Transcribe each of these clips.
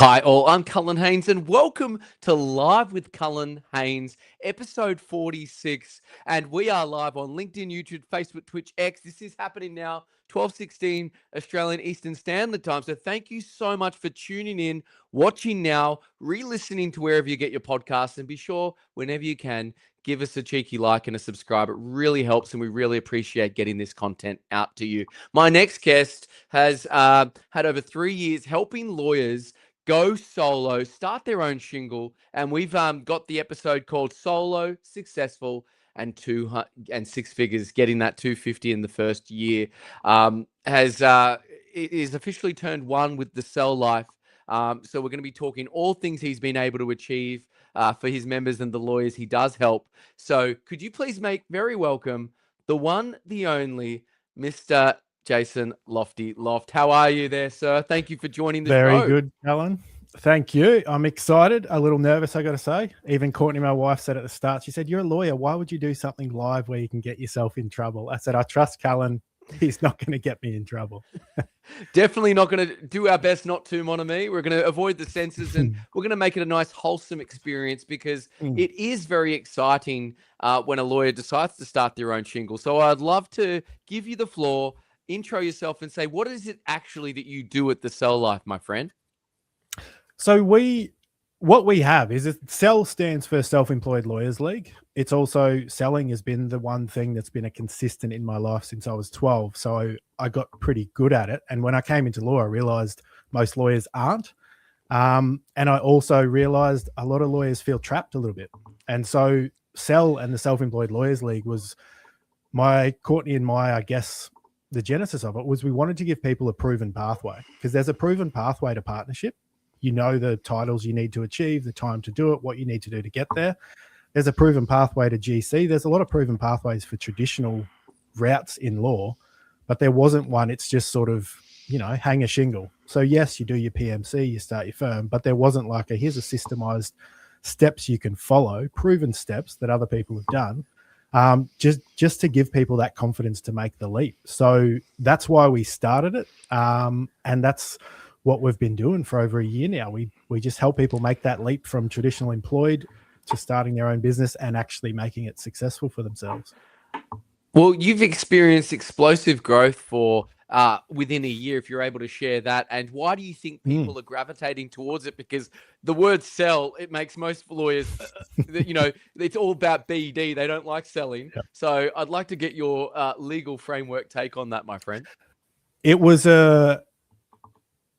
Hi all, I'm Cullen Haynes and welcome to Live with Cullen Haynes, episode 46. And we are live on LinkedIn, YouTube, Facebook, Twitch, X. This is happening now, 12:16 Australian Eastern Standard Time. So thank you so much for tuning in, watching now, re-listening to wherever you get your podcasts, and be sure whenever you can, give us a cheeky like and a subscribe. It really helps, and we really appreciate getting this content out to you. My next guest has had over 3 years helping lawyers go solo, start their own shingle, and we've got the episode called Solo, Successful, and six figures, getting that 250 in the first year. Is officially turned one with the Cell Life. So we're going to be talking all things he's been able to achieve for his members and the lawyers he does help. So could you please make very welcome the one, the only, Mr. Jason Loft. How are you there, sir? Thank you for joining the show. Very good, Alan. Thank you. I'm excited, a little nervous, I got to say. Even Courtney, my wife, said at the start, she said, "You're a lawyer. Why would you do something live where you can get yourself in trouble?" I said, "I trust Cullen. He's not going to get me in trouble." Definitely not going to do our best not to, mon ami. We're going to avoid the censors and we're going to make it a nice, wholesome experience because it is very exciting when a lawyer decides to start their own shingle. So I'd love to give you the floor, intro yourself and say, what is it actually that you do at the Cell Life, my friend? So what we have is CEL stands for Self-Employed Lawyers League. It's also selling has been the one thing that's been a consistent in my life since I was 12. So I got pretty good at it. And when I came into law, I realized most lawyers aren't. And I also realized a lot of lawyers feel trapped a little bit. And so CEL and the Self-Employed Lawyers League was Courtney and my, I guess, the genesis of it was we wanted to give people a proven pathway, because there's a proven pathway to partnership. You know the titles you need to achieve, the time to do it, what you need to do to get there. There's a proven pathway to GC. There's a lot of proven pathways for traditional routes in law, but there wasn't one. It's just sort of, hang a shingle. So yes, you do your PMC, you start your firm, but there wasn't like here's a systemized steps you can follow, proven steps that other people have done. Just to give people that confidence to make the leap. So that's why we started it. And that's what we've been doing for over a year now. We just help people make that leap from traditional employed to starting their own business and actually making it successful for themselves. Well, you've experienced explosive growth for within a year, if you're able to share that. And why do you think people are gravitating towards it? Because the word sell, it makes most lawyers, it's all about BD. They don't like selling. Yep. So I'd like to get your legal framework take on that, my friend. It was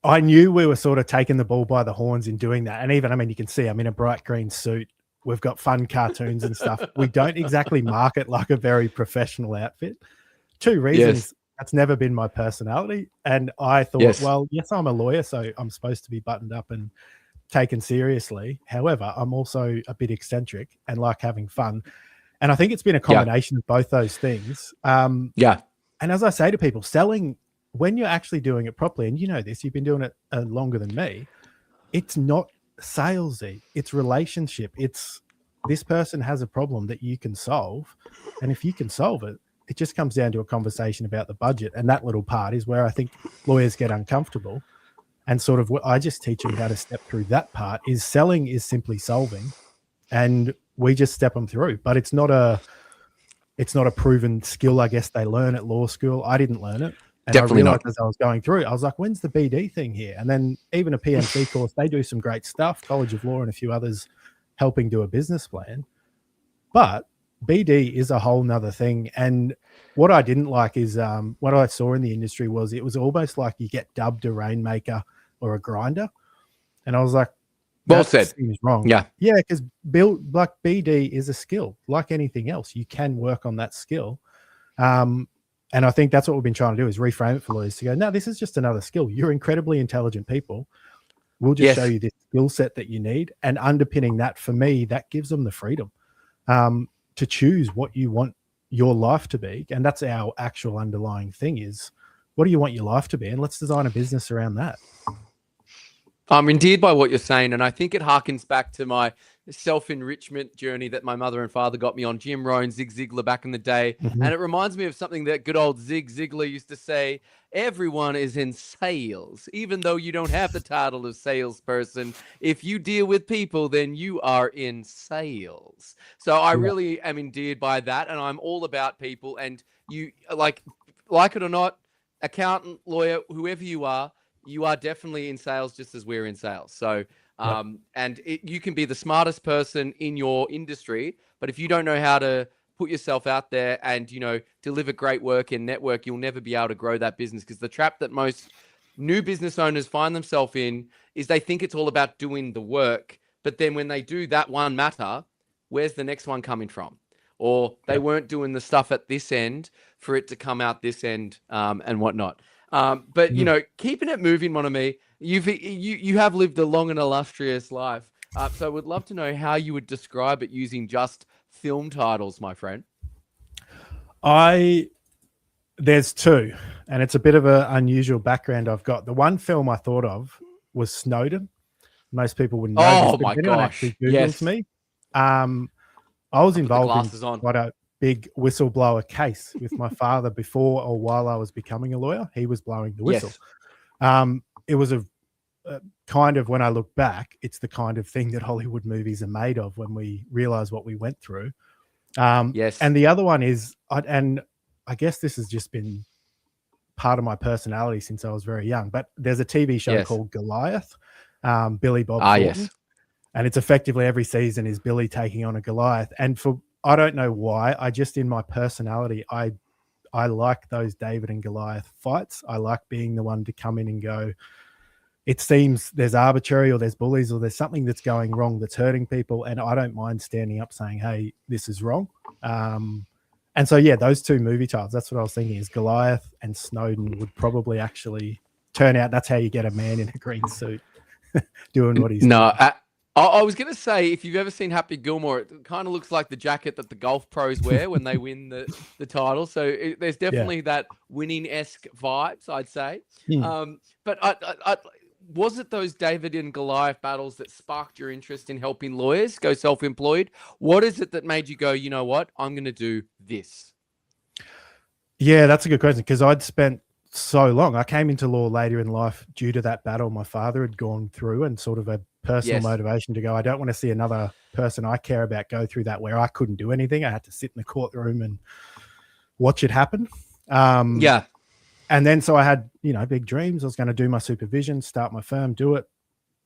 I knew we were sort of taking the bull by the horns in doing that. And even, you can see I'm in a bright green suit. We've got fun cartoons and stuff. We don't exactly market like a very professional outfit. 2 reasons. Yes. That's never been my personality. And I thought, well, yes, I'm a lawyer, so I'm supposed to be buttoned up and taken seriously. However, I'm also a bit eccentric and like having fun. And I think it's been a combination of both those things. And as I say to people, selling, when you're actually doing it properly, and you know this, you've been doing it longer than me, it's not salesy, it's relationship. It's this person has a problem that you can solve. And if you can solve it, it just comes down to a conversation about the budget. And that little part is where I think lawyers get uncomfortable. And sort of what I just teach them how to step through that part is selling is simply solving. And we just step them through. But it's not a proven skill, I guess, they learn at law school. I didn't learn it. And Definitely I realized not. as I was going through, I was like, when's the BD thing here? And then even a PMC course, they do some great stuff, College of Law and a few others helping do a business plan. But BD is a whole nother thing. And what I didn't like is what I saw in the industry was it was almost like you get dubbed a rainmaker or a grinder. And I was like, well said. Seems wrong. Yeah, because BD is a skill. Like anything else, you can work on that skill. And I think that's what we've been trying to do is reframe it for lawyers to go, no, this is just another skill. You're incredibly intelligent people. We'll just show you this skill set that you need. And underpinning that, for me, that gives them the freedom to choose what you want your life to be. And that's our actual underlying thing is, what do you want your life to be? And let's design a business around that. I'm endeared by what you're saying. And I think it harkens back to my self-enrichment journey that my mother and father got me on, Jim Rohn, Zig Ziglar back in the day. Mhm. And it reminds me of something that good old Zig Ziglar used to say: everyone is in sales, even though you don't have the title of salesperson. If you deal with people, then you are in sales. So I Yeah. really am endeared by that, and I'm all about people. And you like it or not, accountant, lawyer, whoever you are definitely in sales just as we're in sales. So and you can be the smartest person in your industry, but if you don't know how to put yourself out there and, you know, deliver great work and network, you'll never be able to grow that business. Because the trap that most new business owners find themselves in is they think it's all about doing the work, but then when they do that one matter, where's the next one coming from? Or they weren't doing the stuff at this end for it to come out this end, and whatnot. But you know, keeping it moving, Monami, you have lived a long and illustrious life. So I would love to know how you would describe it using just film titles, my friend. There's two, and it's a bit of an unusual background I've got. The one film I thought of was Snowden. Most people wouldn't know this, Oh but my if anyone gosh! actually Googles Yes. me, I was involved in on. quite a big whistleblower case with my father before or while I was becoming a lawyer. He was blowing the whistle. Yes. It was a kind of, when I look back, it's the kind of thing that Hollywood movies are made of when we realize what we went through. Yes. And the other one is, and I guess this has just been part of my personality since I was very young, but there's a TV show called Goliath, Billy Bob Thornton. Yes. And it's effectively every season is Billy taking on a Goliath. And I don't know why, I just, in my personality, I like those David and Goliath fights. I like being the one to come in and go, it seems there's arbitrary or there's bullies or there's something that's going wrong that's hurting people. And I don't mind standing up saying, hey, this is wrong. And so, yeah, those two movie titles, that's what I was thinking, is Goliath and Snowden would probably actually turn out. That's how you get a man in a green suit doing what he's doing. I was going to say, if you've ever seen Happy Gilmore, it kind of looks like the jacket that the golf pros wear when they win the title. So there's definitely that winning-esque vibes, I'd say. But I was it those David and Goliath battles that sparked your interest in helping lawyers go self-employed? What is it that made you go, you know what, I'm going to do this? Yeah, that's a good question, because I'd spent so long. I came into law later in life due to that battle my father had gone through, and sort of a personal motivation to go, I don't want to see another person I care about go through that where I couldn't do anything. I had to sit in the courtroom and watch it happen. And then so I had, you know, big dreams. I was going to do my supervision, start my firm, do it.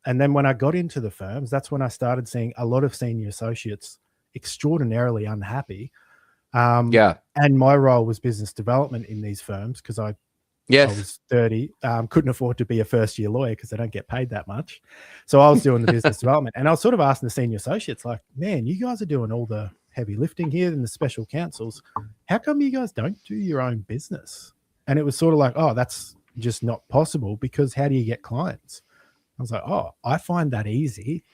And then when I got into the firms, that's when I started seeing a lot of senior associates extraordinarily unhappy. And my role was business development in these firms, because I was 30, couldn't afford to be a first-year lawyer because they don't get paid that much. So I was doing the business development, and I was sort of asking the senior associates, like, man, you guys are doing all the heavy lifting here in the special counsels. How come you guys don't do your own business? And it was sort of like, oh, that's just not possible, because how do you get clients? I was like, oh, I find that easy.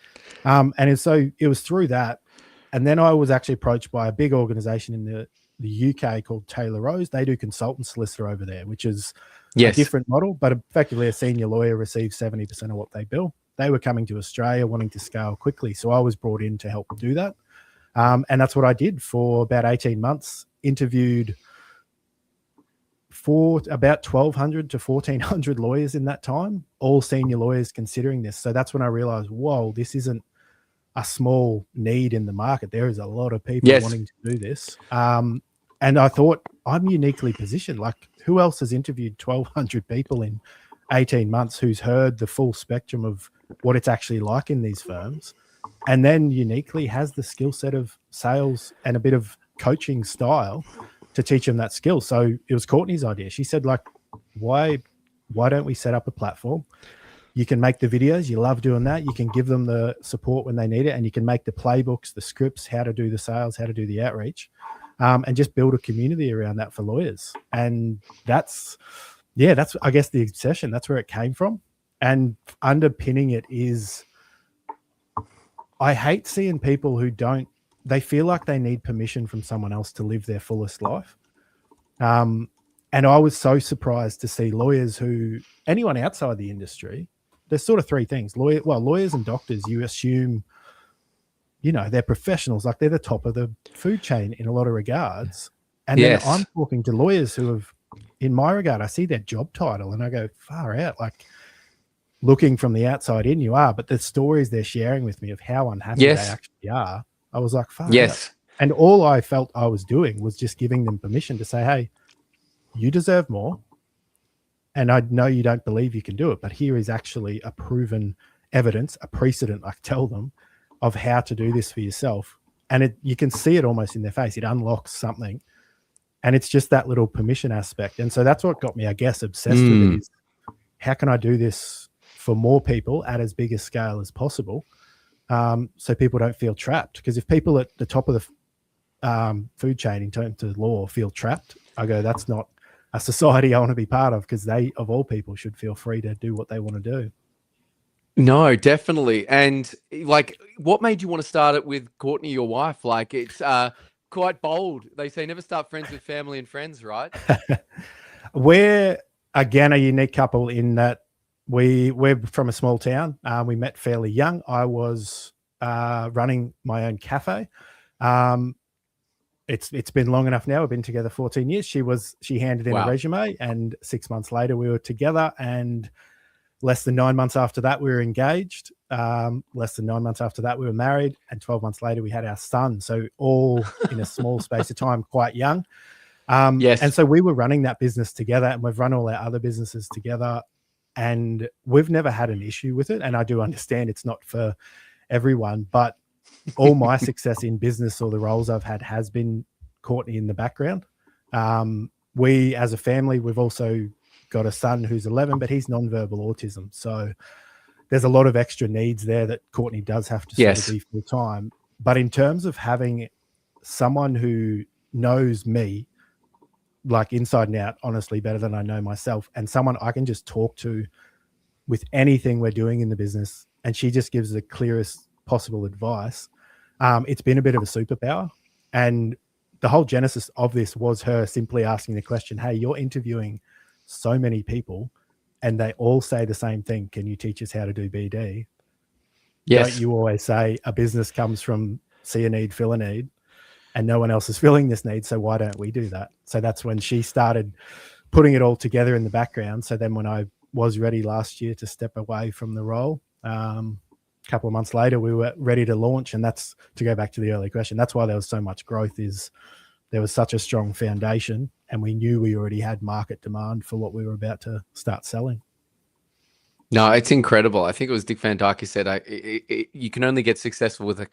And so it was through that. And then I was actually approached by a big organization in the UK called Taylor Rose. They do consultant solicitor over there, which is a different model, but effectively a senior lawyer receives 70% of what they bill. They were coming to Australia wanting to scale quickly. So I was brought in to help do that. And that's what I did for about 18 months, interviewed for about 1,200 to 1,400 lawyers in that time, all senior lawyers considering this. So that's when I realized, whoa, this isn't a small need in the market. There is a lot of people wanting to do this. And I thought, I'm uniquely positioned. Like, who else has interviewed 1,200 people in 18 months who's heard the full spectrum of what it's actually like in these firms, and then uniquely has the skill set of sales and a bit of coaching style to teach them that skill. So it was Courtney's idea. She said, like, why don't we set up a platform? You can make the videos. You love doing that. You can give them the support when they need it, and you can make the playbooks, the scripts, how to do the sales, how to do the outreach, and just build a community around that for lawyers. And that's, I guess, the obsession. That's where it came from. And underpinning it is, I hate seeing people who they feel like they need permission from someone else to live their fullest life. And I was so surprised to see lawyers anyone outside the industry, there's sort of three things. Lawyers and doctors, you assume they're professionals, like they're the top of the food chain in a lot of regards. And Yes. then I'm talking to lawyers who have, in my regard, I see their job title and I go, far out. Like, looking from the outside in, you are, but the stories they're sharing with me of how unhappy they actually are, I was like, far out. And all I felt I was doing was just giving them permission to say, hey, you deserve more. And I know you don't believe you can do it, but here is actually a proven evidence, a precedent, I tell them, of how to do this for yourself. And you can see it almost in their face. It unlocks something. And it's just that little permission aspect. And so that's what got me, I guess, obsessed with it, is how can I do this for more people at as big a scale as possible, so people don't feel trapped? Because if people at the top of the food chain in terms of law feel trapped, I go, that's not a society I want to be part of, because they, of all people, should feel free to do what they want to do. No, definitely. And like, what made you want to start it with Courtney, your wife? Like, it's quite bold. They say never start friends with family and friends, right? We're, again, a unique couple in that we're from a small town. We met fairly young. I was running my own cafe. It's been long enough now. We've been together 14 years. She handed in a resume, and 6 months later we were together, and less than 9 months after that we were engaged. Less than 9 months after that we were married, and 12 months later we had our son. So all in a small space of time, quite young. And so we were running that business together, and we've run all our other businesses together, and we've never had an issue with it. And I do understand it's not for everyone, but all my success in business, or the roles I've had, has been Courtney in the background. We, as a family, we've also got a son who's 11, but he's nonverbal autism. So there's a lot of extra needs there that Courtney does have to sort of be full time. But in terms of having someone who knows me, like inside and out, honestly, better than I know myself, and someone I can just talk to with anything we're doing in the business, and she just gives the clearest possible advice, it's been a bit of a superpower. And the whole genesis of this was her simply asking the question, hey, you're interviewing so many people and they all say the same thing. Can you teach us how to do BD? Don't you always say a business comes from see a need, fill a need, and no one else is filling this need, so why don't we do that? So that's when she started putting it all together in the background. So then when I was ready last year to step away from the role, a couple of months later, we were ready to launch. And that's, to go back to the earlier question, that's why there was so much growth, is there was such a strong foundation, and we knew we already had market demand for what we were about to start selling. No, it's incredible. I think it was Dick Van Dyke who said, you can only get successful with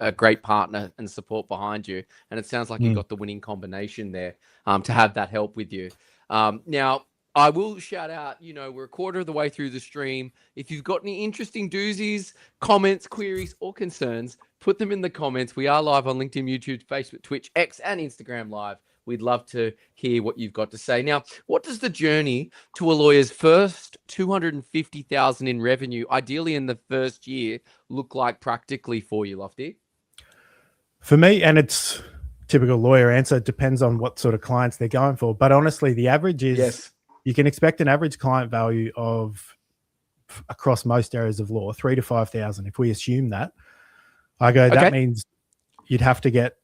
a great partner and support behind you. And it sounds like you got the winning combination there, to have that help with you. Now, I will shout out, we're a quarter of the way through the stream. If you've got any interesting doozies, comments, queries, or concerns, put them in the comments. We are live on LinkedIn, YouTube, Facebook, Twitch, X, and Instagram Live. We'd love to hear what you've got to say. Now, what does the journey to a lawyer's first $250,000 in revenue, ideally in the first year, look like practically for you, Lofty? For me, and it's typical lawyer answer, it depends on what sort of clients they're going for. But honestly, the average is, you can expect an average client value of, across most areas of law, 3,000 to 5,000. If we assume that, I go, that means you'd have to get,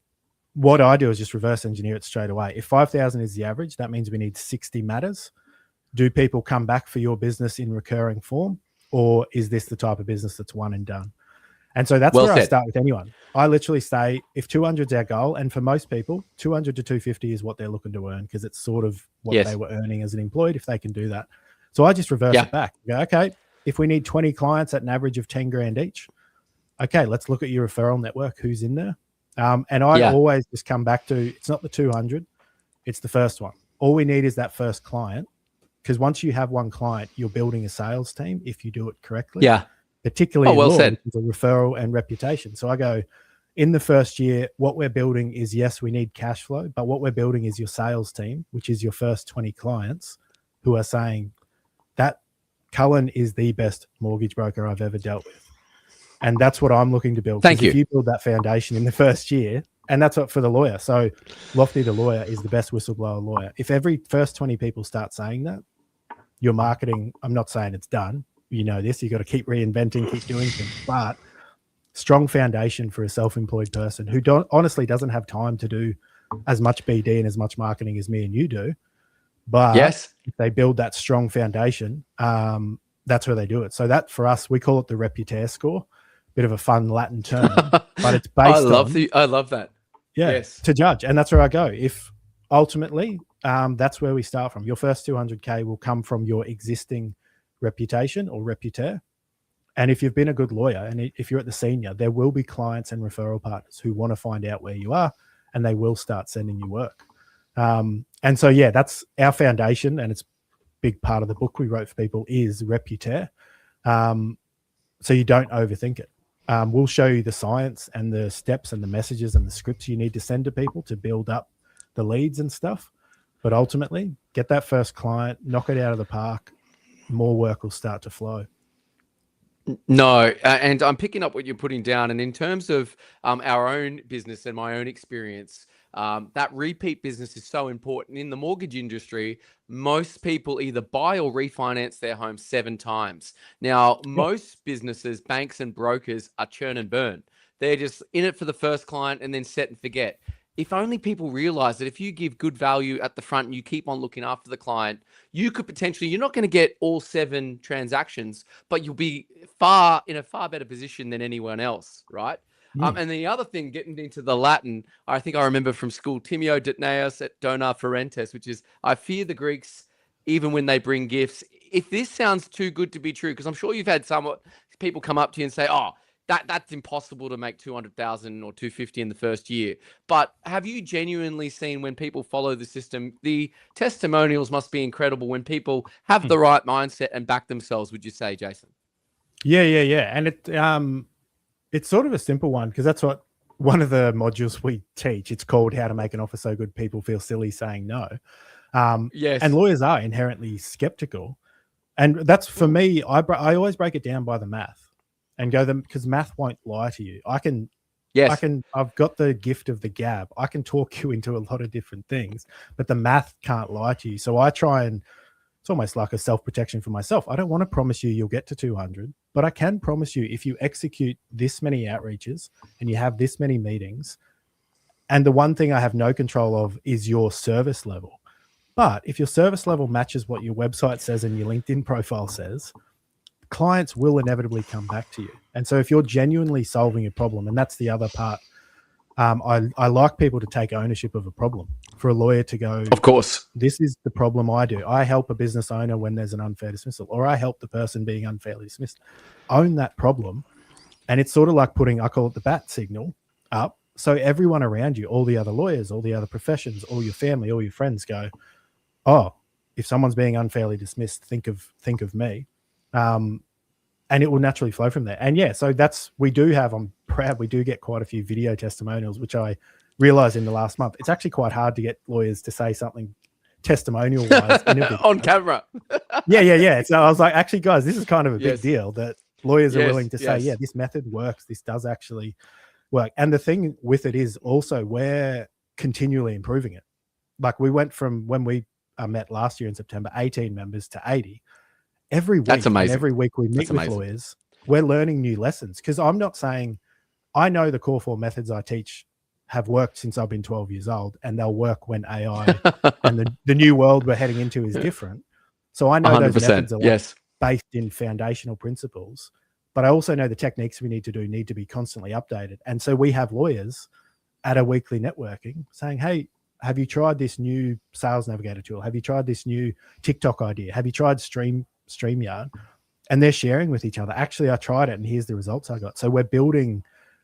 what I do is just reverse engineer it straight away. If 5,000 is the average, that means we need 60 matters. Do people come back for your business in recurring form, or is this the type of business that's one and done? And so that's where I start with anyone. I literally say, if 200 is our goal, and for most people, 200 to 250 is what they're looking to earn, because it's sort of what they were earning as an employed, if they can do that. So I just reverse it back. I go, okay, if we need 20 clients at an average of 10 grand each, okay, let's look at your referral network. Who's in there? And I always just come back to, it's not the 200, it's the first one. All we need is that first client, because once you have one client, you're building a sales team if you do it correctly. Yeah. Particularly in law, which is a referral and reputation. So I go, in the first year, what we're building is, yes, we need cash flow, but what we're building is your sales team, which is your first 20 clients who are saying that Cullen is the best mortgage broker I've ever dealt with. And that's what I'm looking to build. Thank you. If you build that foundation in the first year, and that's what for the lawyer. So Lofty, the lawyer, is the best whistleblower lawyer. If every first 20 people start saying that, your marketing, I'm not saying it's done. You know this, you got to keep reinventing, keep doing things. But strong foundation for a self-employed person who honestly doesn't have time to do as much BD and as much marketing as me and you do. But Yes. if they build that strong foundation, that's where they do it. So that for us, we call it the Reputaire score, bit of a fun Latin term, but it's based I love that. Yeah, yes. To judge. And that's where I go. If ultimately, that's where we start from. Your first 200K will come from your existing reputation or Reputaire. And if you've been a good lawyer and if you're at the senior, there will be clients and referral partners who want to find out where you are, and they will start sending you work. And so, yeah, that's our foundation, and it's a big part of the book we wrote for people is Reputaire. So you don't overthink it. We'll show you the science and the steps and the messages and the scripts you need to send to people to build up the leads and stuff. But ultimately, get that first client, knock it out of the park, more work will start to flow. No, and I'm picking up what you're putting down. And in terms of our own business and my own experience, that repeat business is so important. In the mortgage industry, most people either buy or refinance their home 7 times. Now, most businesses, banks and brokers are churn and burn. They're just in it for the first client and then set and forget. If only people realize that if you give good value at the front and you keep on looking after the client, you could potentially, you're not going to get all 7 transactions, but you'll be in a far better position than anyone else, right? And the other thing, getting into the Latin, I think I remember from school, Timeo Ditneos et dona ferentes, which is, I fear the Greeks even when they bring gifts. If this sounds too good to be true, because I'm sure you've had people come up to you and say, oh, that's impossible to make 200,000 or 250 in the first year. But have you genuinely seen when people follow the system, the testimonials must be incredible when people have the right mindset and back themselves, would you say, Jason? Yeah. And it's sort of a simple one because that's what one of the modules we teach. It's called How to Make an Offer So Good People Feel Silly Saying No. Yes. And lawyers are inherently skeptical. And that's for me, I always break it down by the math. And go them because math won't lie to you. I've got the gift of the gab. I can talk you into a lot of different things, but the math can't lie to you. So I try and it's almost like a self-protection for myself. I don't want to promise you'll get to 200, but I can promise you if you execute this many outreaches and you have this many meetings, and the one thing I have no control of is your service level. But if your service level matches what your website says and your LinkedIn profile says, clients will inevitably come back to you. And so if you're genuinely solving a problem, and that's the other part, I like people to take ownership of a problem. For a lawyer to go, of course, this is the problem I do. I help a business owner when there's an unfair dismissal, or I help the person being unfairly dismissed. Own that problem. And it's sort of like putting, I call it the bat signal up. So everyone around you, all the other lawyers, all the other professions, all your family, all your friends go, oh, if someone's being unfairly dismissed, think of me. And it will naturally flow from there. And yeah, so I'm proud, we do get quite a few video testimonials, which I realized in the last month. It's actually quite hard to get lawyers to say something testimonial wise on camera. Yeah. So I was like, actually, guys, this is kind of a big deal that lawyers are willing to say, yeah, this method works. This does actually work. And the thing with it is also we're continually improving it. Like we went from when we met last year in September, 18 members to 80. Every week, that's amazing. Every week we meet with lawyers, we're learning new lessons. Because I'm not saying I know the core 4 methods I teach have worked since I've been 12 years old, and they'll work when AI and the new world we're heading into is different. So I know those methods are based in foundational principles, but I also know the techniques we need to be constantly updated. And so we have lawyers at a weekly networking saying, hey, have you tried this new sales navigator tool? Have you tried this new TikTok idea? Have you tried StreamYard? And they're sharing with each other. Actually, I tried it and here's the results I got. So we're building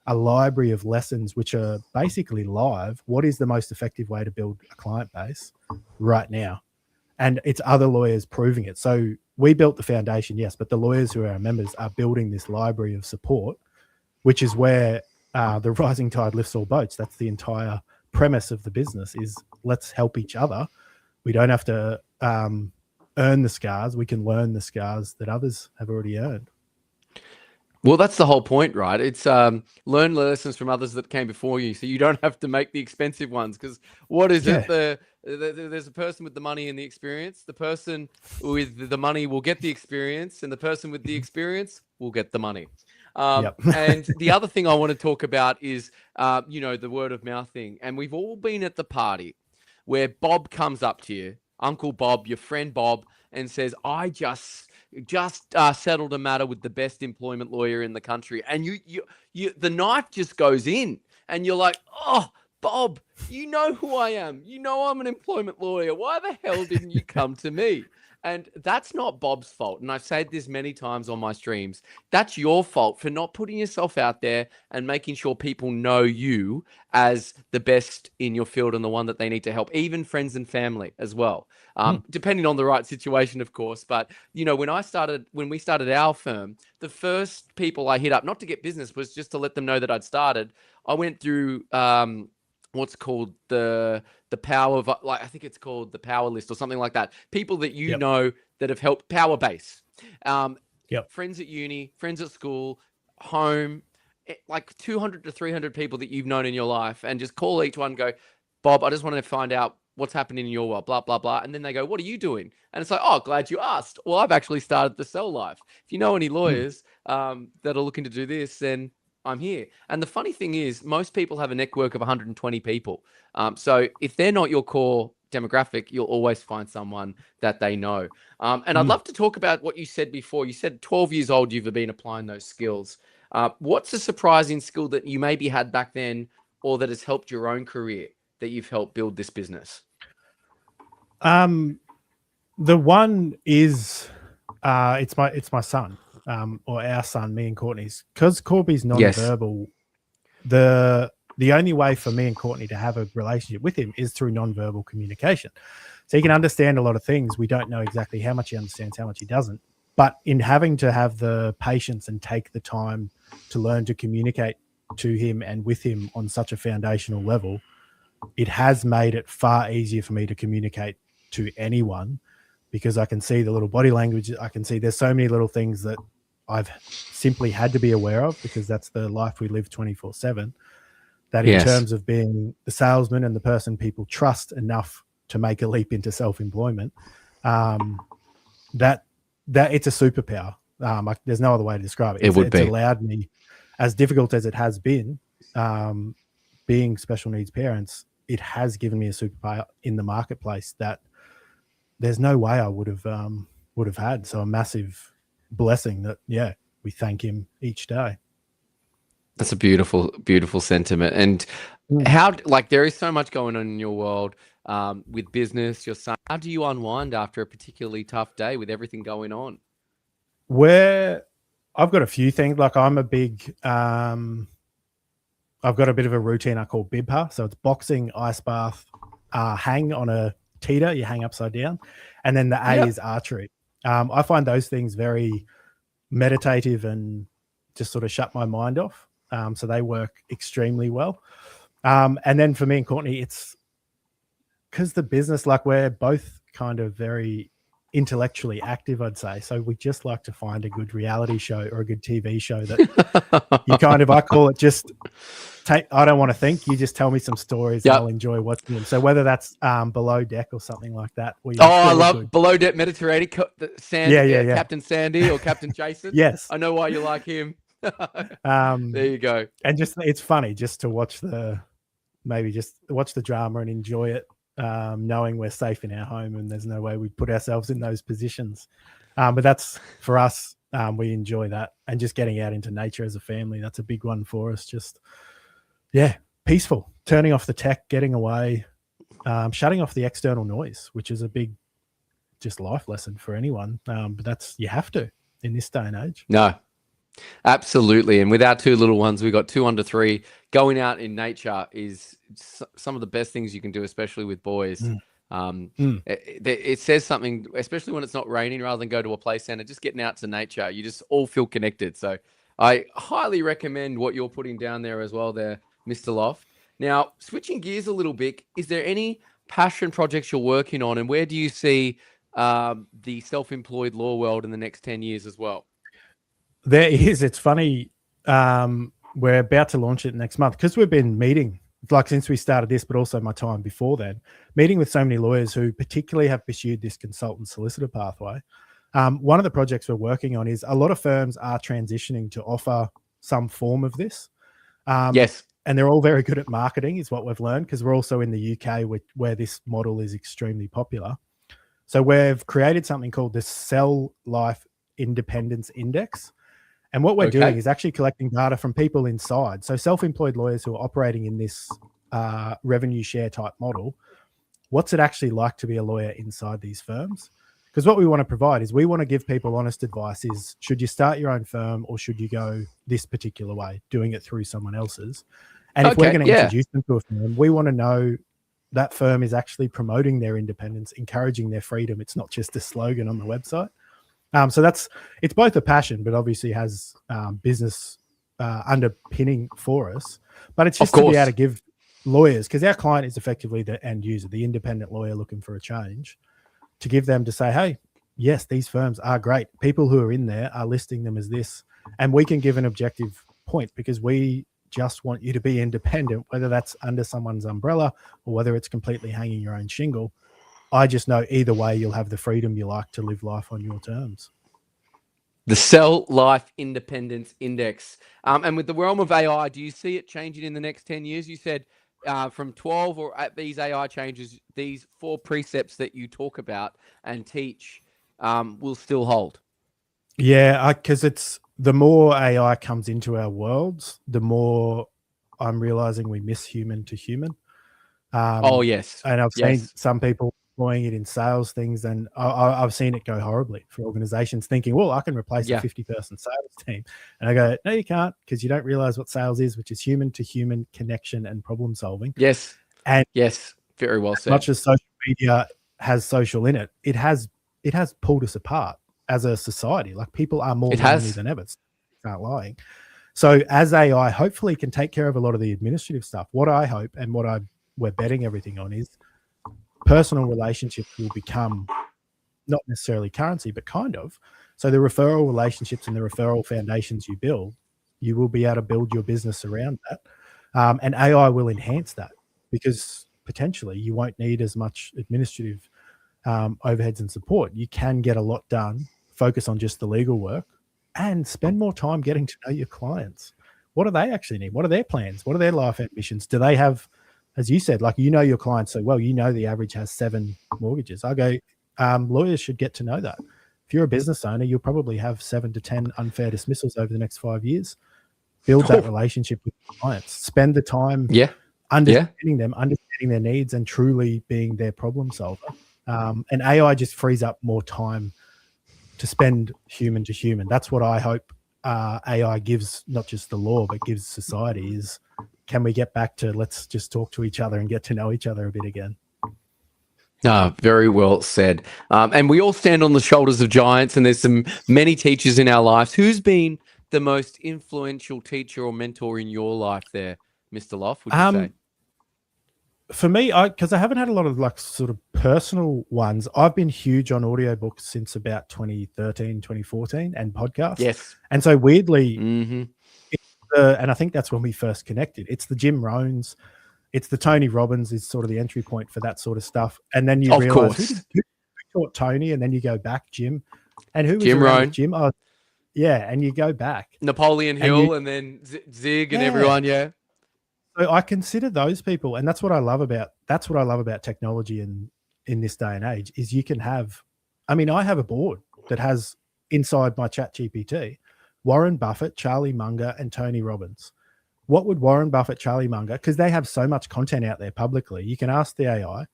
a library of lessons which are basically live. What is the most effective way to build a client base right now? And it's other lawyers proving it. So we built the foundation, yes, but the lawyers who are our members are building this library of support, which is where the rising tide lifts all boats. That's the entire premise of the business is let's help each other. We don't have to earn the scars. We can learn the scars that others have already earned. Well, that's the whole point, right? It's learn lessons from others that came before you, so you don't have to make the expensive ones. Because what is it? There's a person with the money and the experience. The person with the money will get the experience, and the person with the experience will get the money. And the other thing I want to talk about is, the word of mouth thing. And we've all been at the party where Bob comes up to you, Uncle Bob, your friend Bob, and says, I just settled a matter with the best employment lawyer in the country. And the knife just goes in and you're like, oh, Bob, you know who I am. You know I'm an employment lawyer. Why the hell didn't you come to me? And that's not Bob's fault. And I've said this many times on my streams. That's your fault for not putting yourself out there and making sure people know you as the best in your field and the one that they need to help, even friends and family as well. Depending on the right situation, of course. But, when we started our firm, the first people I hit up, not to get business, was just to let them know that I'd started. I went through what's called the power of, I think it's called the power list or something like that. People that know that have helped, power base. Friends at uni, friends at school, home, like 200 to 300 people that you've known in your life, and just call each one and go, Bob, I just want to find out what's happening in your world, blah, blah, blah. And then they go, what are you doing? And it's like, oh, glad you asked. Well, I've actually started the Cell Life. If you know any lawyers that are looking to do this, then I'm here. And the funny thing is, most people have a network of 120 people. So if they're not your core demographic, you'll always find someone that they know. And I'd love to talk about what you said before. You said 12 years old, you've been applying those skills. What's a surprising skill that you maybe had back then, or that has helped your own career, that you've helped build this business? The one is, it's my son. Or our son, me and Courtney's, because Corby's non-verbal. Yes. The only way for me and Courtney to have a relationship with him is through non-verbal communication. So he can understand a lot of things. We don't know exactly how much he understands, how much he doesn't. But in having to have the patience and take the time to learn to communicate to him and with him on such a foundational level, it has made it far easier for me to communicate to anyone, because I can see the little body language. I can see there's so many little things that I've simply had to be aware of, because that's the life we live 24/7, that in terms of being the salesman and the person people trust enough to make a leap into self-employment, that it's a superpower. There's no other way to describe it. It's allowed me, as difficult as it has been, being special needs parents, it has given me a superpower in the marketplace that there's no way I would have had. So a massive blessing that, we thank him each day. That's a beautiful, beautiful sentiment. And how, there is so much going on in your world with business, your son. How do you unwind after a particularly tough day with everything going on? Where I've got a few things. I'm a big, I've got a bit of a routine I call BIBHA. So it's boxing, ice bath, hang on a teeter, you hang upside down. And then the A is archery. I find those things very meditative and just sort of shut my mind off. So they work extremely well. And then for me and Courtney, it's because the business, we're both kind of very intellectually active, I'd say. So we just like to find a good reality show or a good TV show that you kind of, I call it just I don't want to think, you just tell me some stories and I'll enjoy watching them. So whether that's Below Deck or something like that. I love Below Deck Mediterranean, Captain Sandy or Captain Jason. Yes. I know why you like him. There you go. And just, it's funny just to watch the drama and enjoy it, knowing we're safe in our home and there's no way we put ourselves in those positions. But that's, for us, we enjoy that, and just getting out into nature as a family. That's a big one for us. Just, peaceful, turning off the tech, getting away, shutting off the external noise, which is a big just life lesson for anyone. But you have to in this day and age. No, absolutely. And with our two little ones, we got 2 under 3. Going out in nature is some of the best things you can do, especially with boys. It says something, especially when it's not raining, rather than go to a play center, just getting out to nature. You just all feel connected. So I highly recommend what you're putting down there as well there, Mr. Loft. Now, switching gears a little bit, is there any passion projects you're working on, and where do you see the self-employed law world in the next 10 years as well? There is. It's funny. We're about to launch it next month, because we've been meeting, since we started this, but also my time before then, meeting with so many lawyers who particularly have pursued this consultant solicitor pathway. One of the projects we're working on is a lot of firms are transitioning to offer some form of this. Yes. And they're all very good at marketing, is what we've learned, because we're also in the UK where this model is extremely popular. So we've created something called the Cell Life Independence Index. And what we're doing is actually collecting data from people inside. So self-employed lawyers who are operating in this revenue share type model. What's it actually like to be a lawyer inside these firms? Because what we want to provide is we want to give people honest advice is, should you start your own firm or should you go this particular way, doing it through someone else's? And if we're going to introduce them to a firm, we want to know that firm is actually promoting their independence, encouraging their freedom. It's not just a slogan on the website. So it's both a passion, but obviously has business underpinning for us. But it's just to be able to give lawyers, because our client is effectively the end user, the independent lawyer looking for a change, to give them to say, hey, yes, these firms are great. People who are in there are listing them as this. And we can give an objective point because we just want you to be independent, whether that's under someone's umbrella or whether it's completely hanging your own shingle. I just know either way, you'll have the freedom you like to live life on your terms. The Cell Life Independence Index. And with the realm of AI, do you see it changing in the next 10 years? You said from 12 or at these AI changes, these 4 precepts that you talk about and teach will still hold. Yeah, because it's the more AI comes into our worlds, the more I'm realizing we miss human to human. Yes. And I've seen some people deploying it in sales things, and I've seen it go horribly for organizations thinking, well, I can replace a 50-person sales team. And I go, no, you can't, because you don't realize what sales is, which is human to human connection and problem solving. Yes. And yes, very well said. As much as social media has social in it, it has pulled us apart as a society. Like, people are more lonely than ever. It's not lying. So as AI hopefully can take care of a lot of the administrative stuff, what I hope and what we're betting everything on is personal relationships will become not necessarily currency, but kind of. So the referral relationships and the referral foundations you build, you will be able to build your business around that. And AI will enhance that, because potentially you won't need as much administrative overheads and support. You can get a lot done, focus on just the legal work, and spend more time getting to know your clients. What do they actually need? What are their plans? What are their life ambitions? Do they have, as you said, like, you know your clients so well, you know the average has 7 mortgages. I go, lawyers should get to know that. If you're a business owner, you'll probably have 7 to 10 unfair dismissals over the next 5 years. Build that relationship with clients. Spend the time understanding them, understanding their needs, and truly being their problem solver. And AI just frees up more time to spend human to human. That's what I hope AI gives, not just the law, but gives society, is, can we get back to, let's just talk to each other and get to know each other a bit again. Very well said. And we all stand on the shoulders of giants, and there's many teachers in our lives. Who's been the most influential teacher or mentor in your life there, Mr. Loft, would you say? For me, because I haven't had a lot of like sort of personal ones. I've been huge on audiobooks since about 2013, 2014, and podcasts. Yes. And so weirdly, and I think that's when we first connected. It's the Jim Rohns, it's the Tony Robbins is sort of the entry point for that sort of stuff. And then you realize who taught Tony, and then you go back, Jim. And who was Jim Rohn? Jim? Oh, yeah, and you go back. Napoleon Hill, and then Zig and everyone, So I consider those people, and that's what I love about technology in this day and age, is you can have, I mean, I have a board that has inside my chat GPT, Warren Buffett, Charlie Munger, and Tony Robbins. What would Warren Buffett, Charlie Munger, because they have so much content out there publicly, you can ask the AI,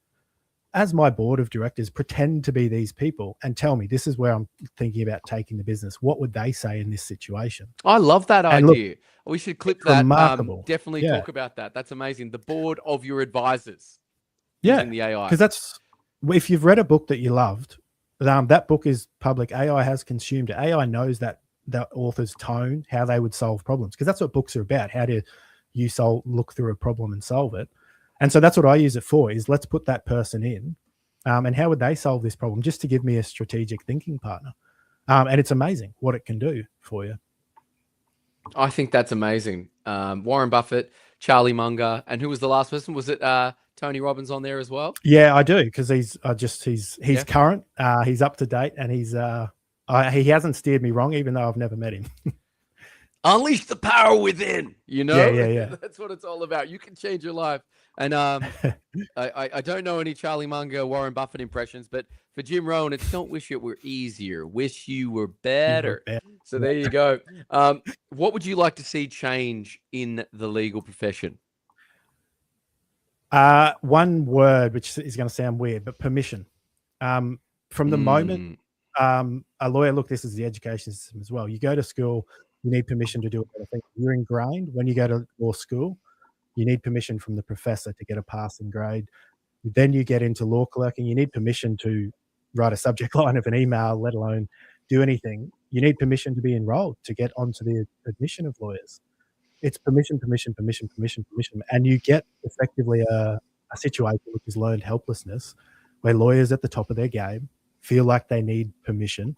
as my board of directors, pretend to be these people and tell me, this is where I'm thinking about taking the business. What would they say in this situation? I love that idea. Look, we should clip that. Remarkable. Definitely talk about that. That's amazing. The board of your advisors using the AI. Because that's, if you've read a book that you loved, that book is public. AI has consumed it. AI knows that author's tone, how they would solve problems, because that's what books are about. How do you look through a problem and solve it? And so that's what I use it for, is let's put that person in, and how would they solve this problem, just to give me a strategic thinking partner. And it's amazing what it can do for you. I think that's amazing. Warren Buffett, Charlie Munger, and who was the last person? Was it Tony Robbins on there as well? Yeah, I do, because he's current, he's up to date, and he's He hasn't steered me wrong, even though I've never met him. Unleash the power within, Yeah. Yeah. That's what it's all about. You can change your life. And I don't know any Charlie Munger, Warren Buffett impressions, but for Jim Rohn, it's don't wish it were easier, wish you were better. So there you go. What would you like to see change in the legal profession? One word, which is going to sound weird, but permission. From the moment a lawyer, look, this is the education system as well. You go to school, you need permission to do a lot of things. You're ingrained when you go to law school. You need permission from the professor to get a passing grade. Then you get into law clerking. You need permission to write a subject line of an email, let alone do anything. You need permission to be enrolled to get onto the admission of lawyers. It's permission. And you get effectively a situation which is learned helplessness, where lawyers at the top of their game feel like they need permission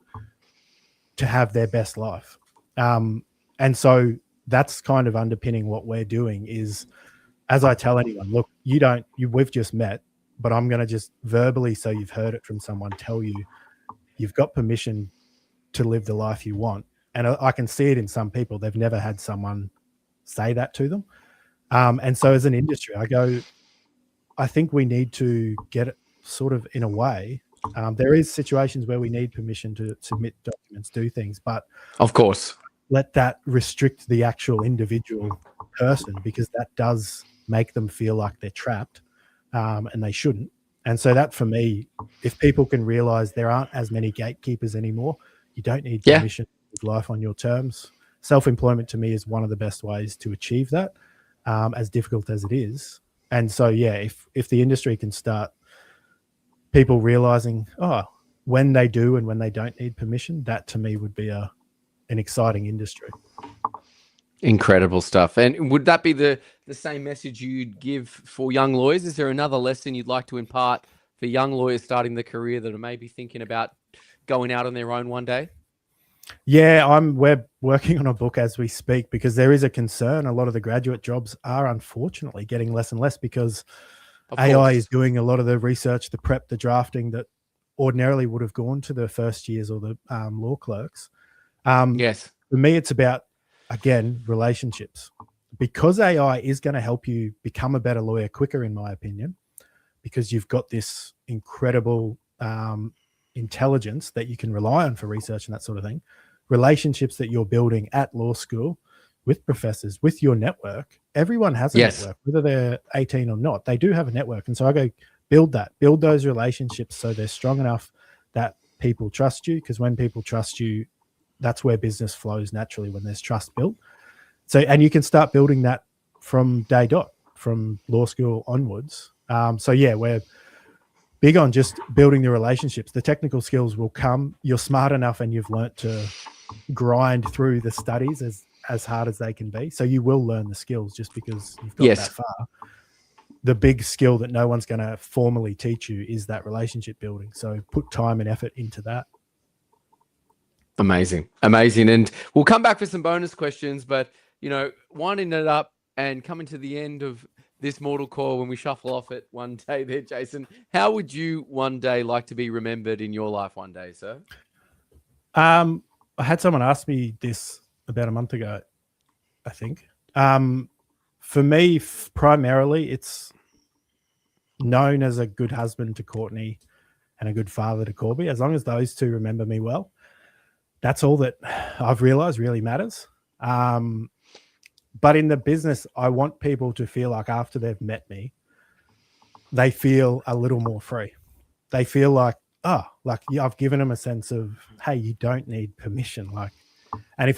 to have their best life. And so that's kind of underpinning what we're doing is, as I tell anyone, look, we've just met, but I'm going to just verbally, so you've heard it from someone, tell you you've got permission to live the life you want. And I can see it in some people. They've never had someone say that to them. And so as an industry, I think we need to get it sort of in a way. There is situations where we need permission to submit documents, do things, but of course, let that restrict the actual individual person, because that does make them feel like they're trapped, and they shouldn't. And so that, for me, if people can realize there aren't as many gatekeepers anymore, you don't need permission to live life on your terms. Self-employment to me is one of the best ways to achieve that, as difficult as it is. And so, if the industry can start people realizing, when they do and when they don't need permission, that to me would be an exciting industry. Incredible stuff. And would that be the same message you'd give for young lawyers? Is there another lesson you'd like to impart for young lawyers starting their career that are maybe thinking about going out on their own one day? Yeah, we're working on a book as we speak, because there is a concern. A lot of the graduate jobs are unfortunately getting less and less because AI is doing a lot of the research, the prep, the drafting that ordinarily would have gone to the first years or the law clerks. Yes. For me, it's about, again, relationships. Because AI is going to help you become a better lawyer quicker, in my opinion, because you've got this incredible intelligence that you can rely on for research and that sort of thing. Relationships that you're building at law school with professors, with your network. Everyone has a network, whether they're 18 or not. They do have a network. And so I go, build those relationships so they're strong enough that people trust you, because when people trust you, that's where business flows naturally, when there's trust built. So, and you can start building that from day dot, from law school onwards. We're big on just building the relationships. The technical skills will come. You're smart enough and you've learnt to grind through the studies as hard as they can be. So you will learn the skills just because you've got that far. The big skill that no one's going to formally teach you is that relationship building. So put time and effort into that. Amazing. And we'll come back for some bonus questions, but, winding it up and coming to the end of this mortal call when we shuffle off it one day there, Jason, how would you one day like to be remembered in your life one day, sir? I had someone ask me this about a month ago, I think. For me, primarily, it's known as a good husband to Courtney and a good father to Corby. As long as those two remember me well, that's all that I've realized really matters. But in the business, I want people to feel like after they've met me, they feel a little more free. They feel like, I've given them a sense of, hey, you don't need permission. And if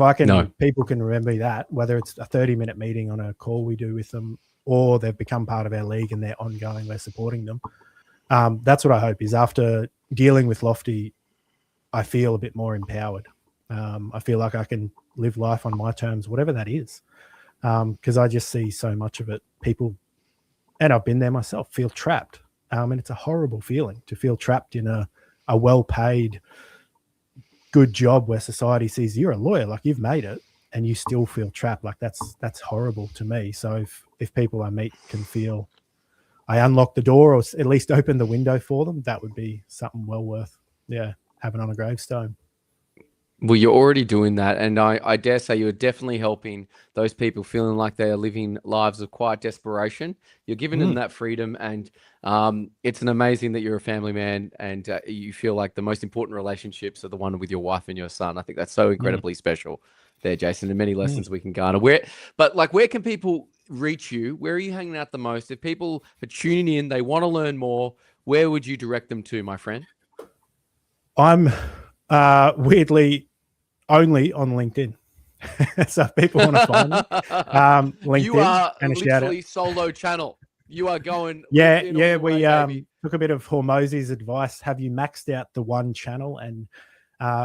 people can remember that, whether it's a 30-minute meeting on a call we do with them, or they've become part of our league and they're ongoing, we're supporting them. That's what I hope is, after dealing with Lofty, I feel a bit more empowered. I feel like I can live life on my terms, whatever that is. Because I just see so much of it. People, and I've been there myself, feel trapped. And it's a horrible feeling to feel trapped in a well-paid, good job where society sees you're a lawyer, like you've made it, and you still feel trapped. Like that's horrible to me. So if people I meet can feel I unlock the door or at least open the window for them, that would be something well worth, having on a gravestone. Well, you're already doing that, and I dare say you're definitely helping those people feeling like they are living lives of quiet desperation. You're giving them that freedom, and it's an amazing that you're a family man, and you feel like the most important relationships are the one with your wife and your son. I think that's so incredibly special there, Jason, and many lessons we can garner. Where can people reach you? Where are you hanging out the most? If people are tuning in, they want to learn more, where would you direct them to, my friend? I'm weirdly only on LinkedIn. So if people want to find me, LinkedIn. You are and literally solo channel. You are going. Yeah, LinkedIn yeah. all the We way, baby. took a bit of Hormozy's advice. Have you maxed out the one channel and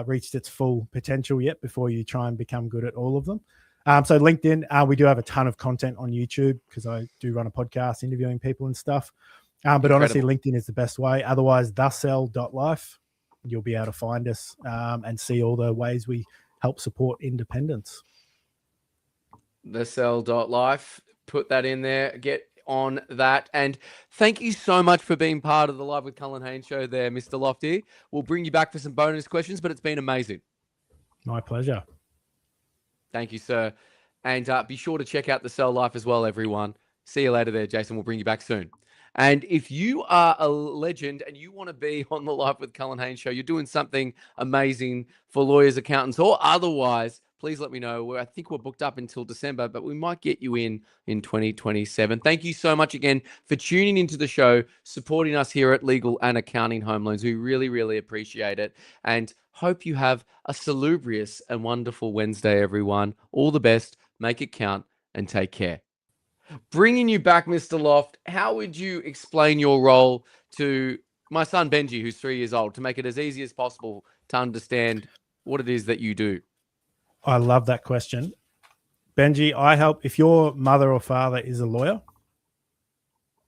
reached its full potential yet before you try and become good at all of them? So LinkedIn, we do have a ton of content on YouTube because I do run a podcast interviewing people and stuff. But honestly, LinkedIn is the best way. Otherwise, thecell.life, you'll be able to find us and see all the ways we help support independence. Thecell.life. Put that in there. Get on that. And thank you so much for being part of the Live with Cullen Haynes show there, Mr. Lofty. We'll bring you back for some bonus questions, but it's been amazing. My pleasure. Thank you, sir. And be sure to check out the Cell Life as well, everyone. See you later there, Jason. We'll bring you back soon. And if you are a legend and you want to be on the Live with Cullen Haynes show, you're doing something amazing for lawyers, accountants, or otherwise, please let me know. I think we're booked up until December, but we might get you in 2027. Thank you so much again for tuning into the show, supporting us here at Legal and Accounting Home Loans. We really, really appreciate it. And hope you have a salubrious and wonderful Wednesday, everyone. All the best. Make it count and take care. Bringing you back, Mr. Loft, how would you explain your role to my son, Benji, who's 3 years old, to make it as easy as possible to understand what it is that you do? I love that question. Benji, I help, if your mother or father is a lawyer,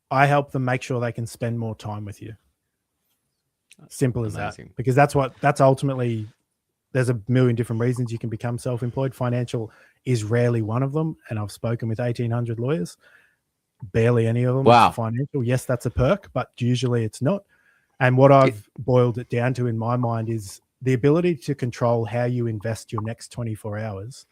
I help them make sure they can spend more time with you. Simple as that. Because that's ultimately, there's a million different reasons you can become self-employed. Financial is rarely one of them. And I've spoken with 1,800 lawyers. Barely any of them are financial. Yes, that's a perk, but usually it's not. And what I've boiled it down to in my mind is the ability to control how you invest your next 24 hours.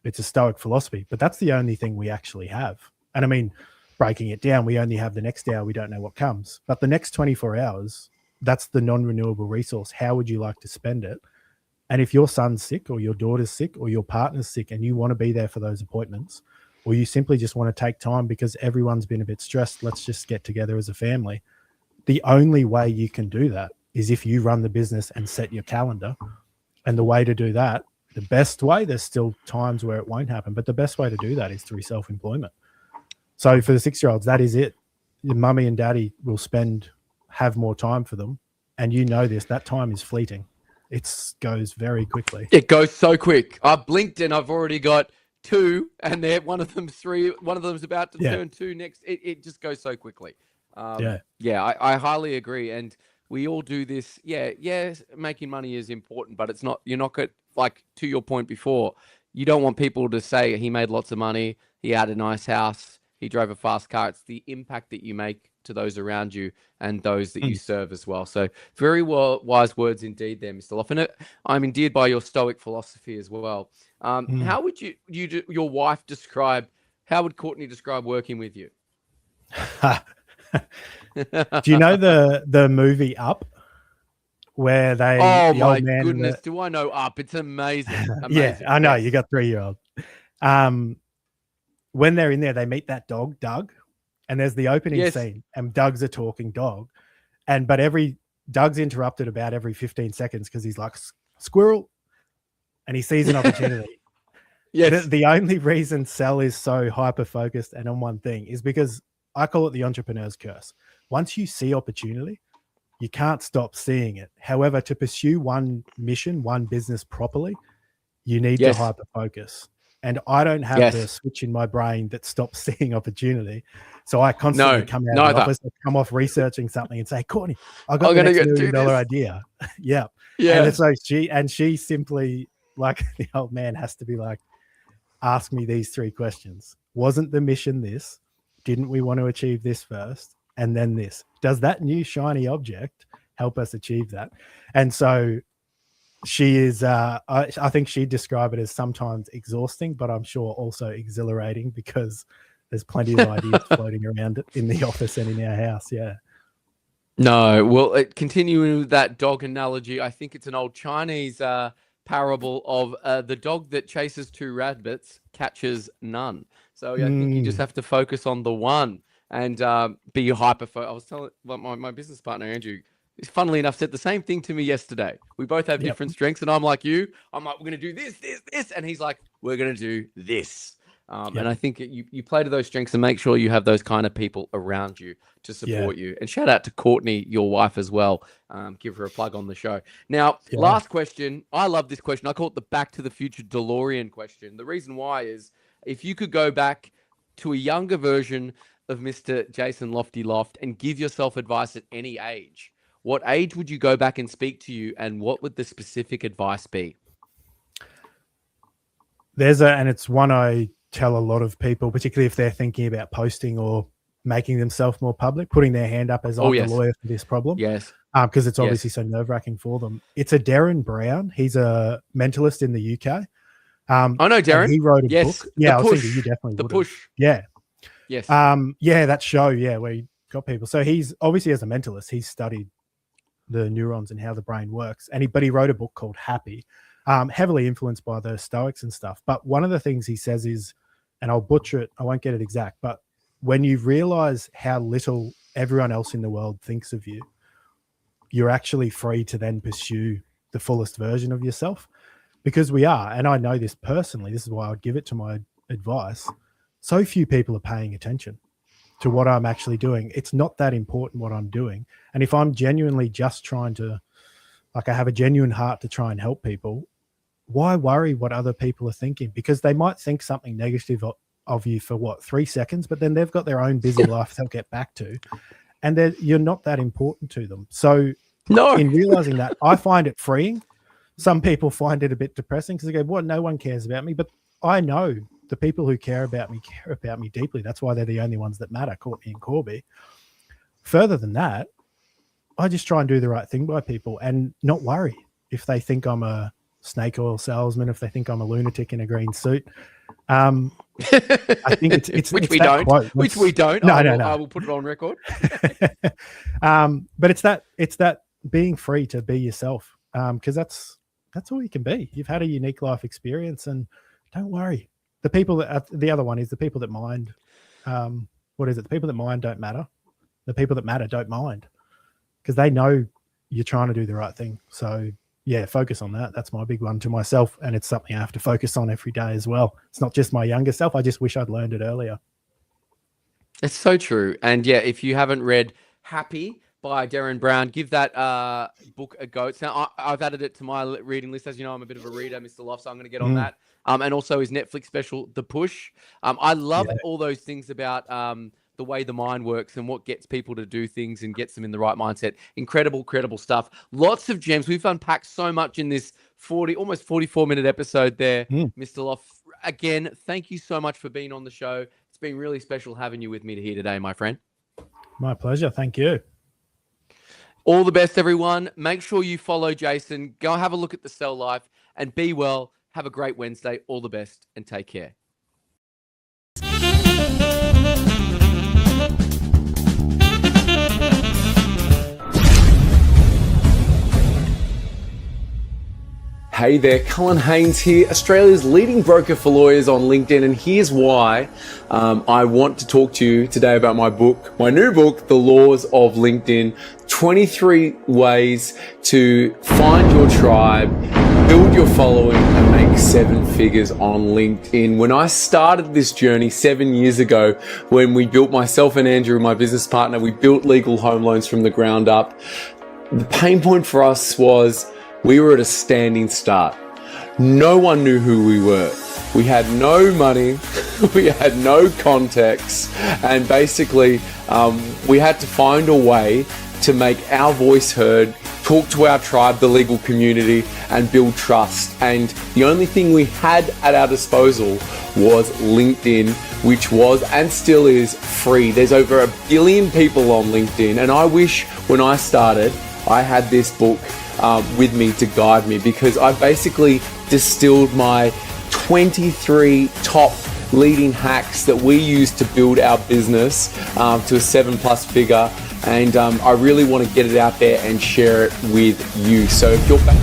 It's a Stoic philosophy, but that's the only thing we actually have. And I mean, breaking it down, we only have the next hour. We don't know what comes. But the next 24 hours, that's the non-renewable resource. How would you like to spend it? And if your son's sick or your daughter's sick or your partner's sick and you want to be there for those appointments, or you simply just want to take time because everyone's been a bit stressed, let's just get together as a family. The only way you can do that is if you run the business and set your calendar. And the way to do that, the best way, there's still times where it won't happen, but the best way to do that is through self-employment. So for the 6-year-olds, that is it. Your mummy and daddy will have more time for them. And you know this, that time is fleeting. It goes very quickly. It goes so quick. I've blinked and I've already got 2, and one of them's 3. One of them's about to turn 2 next. It just goes so quickly. I highly agree. And we all do this. Yeah, making money is important, but it's not. You're not good. Like to your point before, you don't want people to say he made lots of money, he had a nice house, he drove a fast car. It's the impact that you make to those around you and those that you serve as well. So very wise words indeed there, Mr. Loft. And I'm endeared by your Stoic philosophy as well. How would your wife describe, how would Courtney describe working with you? Do you know the movie Up? Where they, oh my goodness, do I know Up? It's amazing. Yeah, I know. You got 3-year-old. When they're in there, they meet that dog, Doug, and there's the opening scene, and Doug's a talking dog, but Doug's interrupted about every 15 seconds because he's like squirrel, and he sees an opportunity. The only reason Sal is so hyper focused and on one thing is because I call it the entrepreneur's curse. Once you see opportunity, you can't stop seeing it. However, to pursue one mission, one business properly, you need to hyper focus. And I don't have the switch in my brain that stops seeing opportunity. So I constantly come out of the office, come off researching something and say, Courtney, I got the next $1 million idea. Yeah. And so she simply, like the old man, has to be like, ask me these 3 questions. Wasn't the mission this? Didn't we want to achieve this first? And then this. Does that new shiny object help us achieve that? And so She is, I think she'd describe it as sometimes exhausting, but I'm sure also exhilarating because there's plenty of ideas floating around in the office and in our house. Yeah. No, well, continuing with that dog analogy, I think it's an old Chinese parable of the dog that chases two rabbits catches none. So I think you just have to focus on the one and be hyper. I was telling my business partner, Andrew, funnily enough, said the same thing to me yesterday. We both have different strengths, and I'm like you. I'm like, we're going to do this, this, this. And he's like, we're going to do this. And I think you play to those strengths and make sure you have those kind of people around you to support you. And shout out to Courtney, your wife, as well. Give her a plug on the show. Now, last question. I love this question. I call it the Back to the Future DeLorean question. The reason why is if you could go back to a younger version of Mr. Jason Lofty Loft and give yourself advice at any age, what age would you go back and speak to you, and what would the specific advice be? And it's one I tell a lot of people, particularly if they're thinking about posting or making themselves more public, putting their hand up as I'm the lawyer for this problem. Yes. Because it's obviously so nerve-wracking for them. It's a Darren Brown. He's a mentalist in the UK. I know Darren. He wrote a book. Yeah, I was thinking you definitely would. The Push. Yeah. Yes. That show, where he got people. So he's obviously, as a mentalist, he's studied the neurons and how the brain works. But he wrote a book called Happy, heavily influenced by the Stoics and stuff. But one of the things he says is, and I'll butcher it, I won't get it exact, but when you realize how little everyone else in the world thinks of you, you're actually free to then pursue the fullest version of yourself. Because we are, and I know this personally, this is why I'd give it to my advice. So few people are paying attention to what I'm actually doing. It's not that important what I'm doing. And if I'm genuinely just trying to, I have a genuine heart to try and help people, why worry what other people are thinking? Because they might think something negative of you for 3 seconds, but then they've got their own busy life they'll get back to, and you're not that important to them. So in realizing that, I find it freeing. Some people find it a bit depressing because they go, "What? No one cares about me." But I know the people who care about me deeply. That's why they're the only ones that matter, Courtney and Corby. Further than that, I just try and do the right thing by people and not worry if they think I'm a snake oil salesman, if they think I'm a lunatic in a green suit. I think it's which we don't. Which we don't. No. I will put it on record. But it's that being free to be yourself, because that's all you can be. You've had a unique life experience, and don't worry. The people the other one is the people that mind. What is it? The people that mind don't matter. The people that matter don't mind, because they know you're trying to do the right thing. So focus on that. That's my big one to myself, and it's something I have to focus on every day as well. It's not just my younger self. I just wish I'd learned it earlier. It's so true. And if you haven't read Happy by Darren Brown, give that book a go. Now, I've added it to my reading list. As you know, I'm a bit of a reader, Mr. Loft, so I'm going to get on that. And also his Netflix special, The Push. I love all those things about the way the mind works and what gets people to do things and gets them in the right mindset. Incredible stuff. Lots of gems. We've unpacked so much in this almost 44-minute episode there, Mr. Loft. Again, thank you so much for being on the show. It's been really special having you with me here today, my friend. My pleasure. Thank you. All the best, everyone. Make sure you follow Jason. Go have a look at the Cell Life and be well. Have a great Wednesday. All the best and take care. Hey there, Cullen Haynes here, Australia's leading broker for lawyers on LinkedIn, and here's why I want to talk to you today about my new book, The Laws of LinkedIn, 23 ways to find your tribe, build your following, and make 7 figures on LinkedIn. When I started this journey 7 years ago, when we built, myself and Andrew, my business partner, we built legal home loans from the ground up, the pain point for us was we were at a standing start. No one knew who we were. We had no money, we had no contacts, and basically we had to find a way to make our voice heard, talk to our tribe, the legal community, and build trust. And the only thing we had at our disposal was LinkedIn, which was and still is free. There's over 1 billion people on LinkedIn, and I wish when I started, I had this book with me to guide me, because I basically distilled my 23 top leading hacks that we use to build our business to a 7+ figure. And I really want to get it out there and share it with you. So if you're back